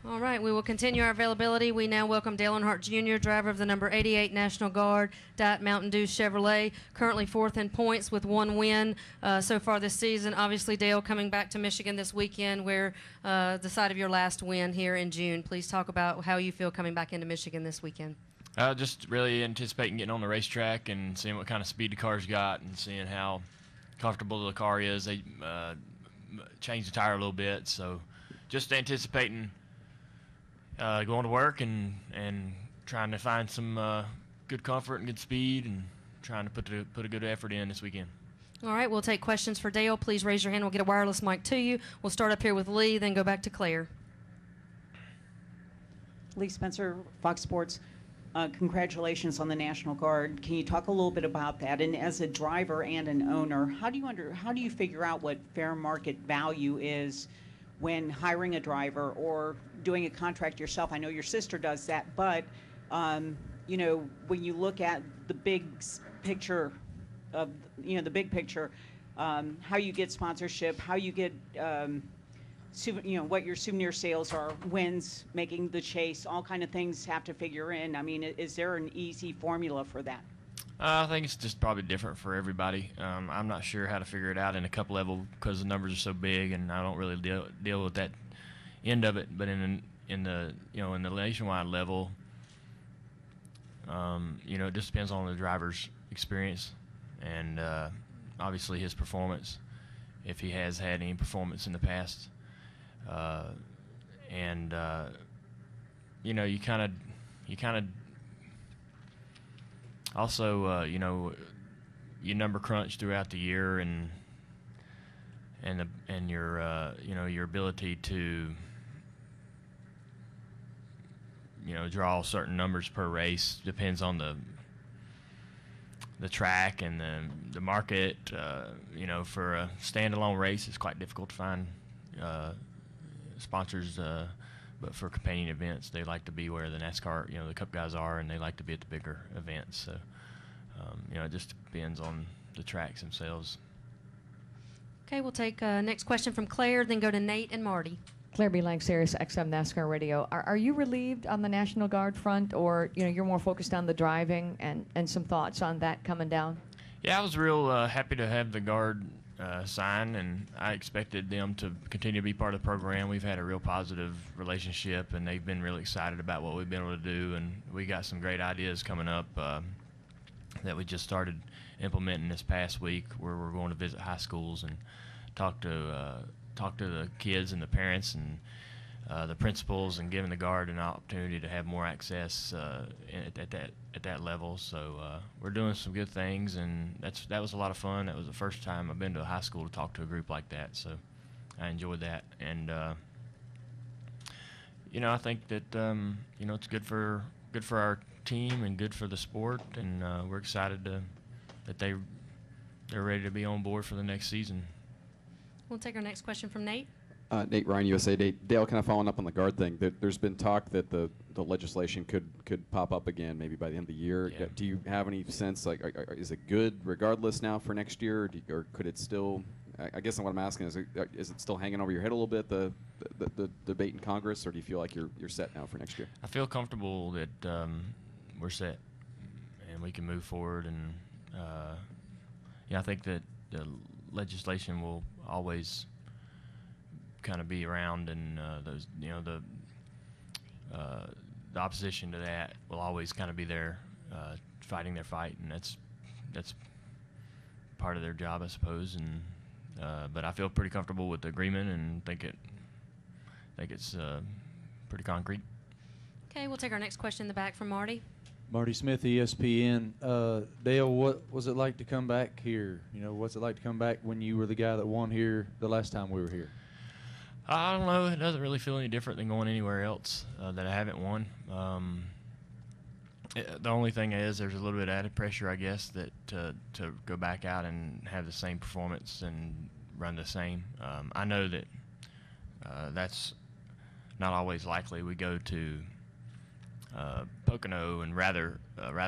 All right, we will continue our availability. We now welcome Dale Earnhardt Jr., driver of the number 88 National Guard Diet Mountain Dew Chevrolet, currently fourth in points with one win so far this season. Obviously, Dale, coming back to Michigan this weekend, where the site of your last win here in June. Please talk about how you feel coming back into Michigan this weekend. Just really anticipating getting on the racetrack and seeing what kind of speed the car's got and seeing how comfortable the car is. They changed the tire a little bit, so just anticipating going to work and trying to find some good comfort and good speed and trying to put a good effort in this weekend. All right, we'll take questions for Dale. Please raise your hand. We'll get a wireless mic to you. We'll start up here with Lee, then go back to Claire. Lee Spencer, Fox Sports. Congratulations on the National Guard. Can you talk a little bit about that? And as a driver and an owner, how do you figure out what fair market value is when hiring a driver or doing a contract yourself? I know your sister does that, but you know, when you look at the big picture of the big picture, how you get sponsorship, how you get what your souvenir sales are, wins, making the chase, all kind of things have to figure in. I mean, is there an easy formula for that? I think it's just probably different for everybody. I'm not sure how to figure it out in a cup level because the numbers are so big, and I don't really deal with that end of it. But in the nationwide level, it just depends on the driver's experience and obviously his performance, if he has had any performance in the past. You kind of also, you number crunch throughout the year and your ability to, draw certain numbers per race depends on the track and the market. For a standalone race, it's quite difficult to find sponsors, but for companion events, they like to be where the NASCAR, the Cup guys are, and they like to be at the bigger events. So, it just depends on the tracks themselves. Okay, we'll take next question from Claire, then go to Nate and Marty. Claire B. Lang, Sirius XM NASCAR Radio. Are you relieved on the National Guard front, or you're more focused on the driving and some thoughts on that coming down? Yeah, I was real happy to have the Guard sign, and I expected them to continue to be part of the program. We've had a real positive relationship, and they've been really excited about what we've been able to do, and we got some great ideas coming up that we just started implementing this past week, where we're going to visit high schools and talk to the kids and the parents and the principals, and giving the Guard an opportunity to have more access at that level. So we're doing some good things, and that was a lot of fun. That was the first time I've been to a high school to talk to a group like that, so I enjoyed that. And I think that it's good for our team and good for the sport, and we're excited that they're ready to be on board for the next season. We'll take our next question from Nate. Nate Ryan, USA Today. Dale, kind of following up on the Guard thing, there's been talk that the legislation could pop up again maybe by the end of the year. Yeah. Do you have any sense, like, is it good regardless now for next year, or could it still, I guess what I'm asking is it still hanging over your head a little bit, the debate in Congress, or do you feel like you're set now for next year? I feel comfortable that we're set and we can move forward, and I think that the legislation will always kind of be around, and the opposition to that will always kind of be there, fighting their fight, and that's part of their job, I suppose. And but I feel pretty comfortable with the agreement, and think it's pretty concrete. Okay, we'll take our next question in the back from Marty. Marty Smith, ESPN. Dale, what was it like to come back here? What's it like to come back when you were the guy that won here the last time we were here? I don't know. It doesn't really feel any different than going anywhere else that I haven't won. The only thing is there's a little bit of added pressure, I guess, that to go back out and have the same performance and run the same. I know that that's not always likely. We go to Pocono in rather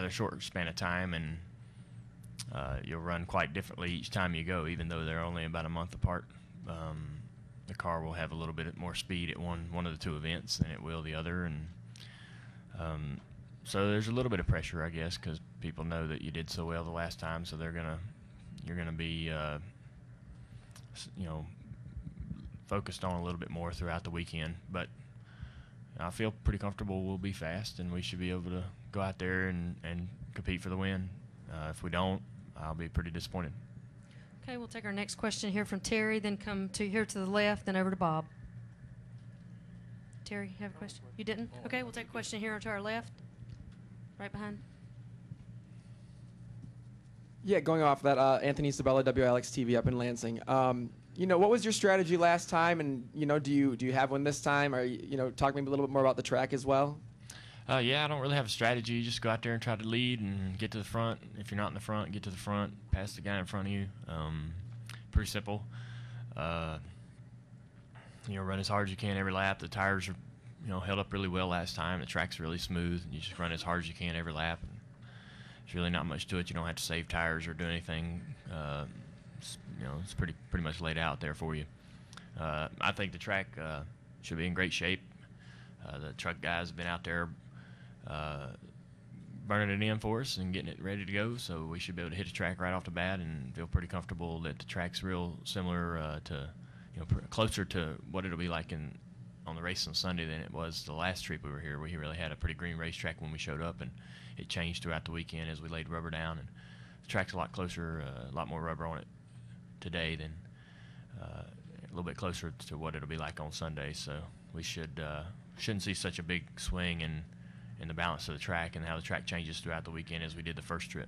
short span of time, and you'll run quite differently each time you go, even though they're only about a month apart. the car will have a little bit more speed at one of the two events than it will the other, and so there's a little bit of pressure, I guess, because people know that you did so well the last time, so you're gonna be focused on a little bit more throughout the weekend. But I feel pretty comfortable we'll be fast, and we should be able to go out there and compete for the win. If we don't, I'll be pretty disappointed. Okay, we'll take our next question here from Terry, then come to here to the left, then over to Bob. Terry, you have a question? You didn't? Okay, we'll take a question here to our left, right behind. Yeah, going off that, Anthony Sabella, WLX TV up in Lansing. What was your strategy last time, and do you have one this time? Or talk maybe a little bit more about the track as well. Yeah, I don't really have a strategy. You just go out there and try to lead and get to the front. If you're not in the front, get to the front, pass the guy in front of you. Pretty simple. Run as hard as you can every lap. The tires are, held up really well last time. The track's really smooth. You just run as hard as you can every lap. There's really not much to it. You don't have to save tires or do anything. It's pretty much laid out there for you. I think the track should be in great shape. The truck guys have been out there burning it in for us and getting it ready to go, so we should be able to hit the track right off the bat and feel pretty comfortable that the track's real similar to, closer to what it'll be like on the race on Sunday than it was the last trip we were here. We really had a pretty green racetrack when we showed up, and it changed throughout the weekend as we laid rubber down, and the track's a lot closer, a lot more rubber on it today than a little bit closer to what it'll be like on Sunday, so we shouldn't see such a big swing in the balance of the track and how the track changes throughout the weekend as we did the first trip.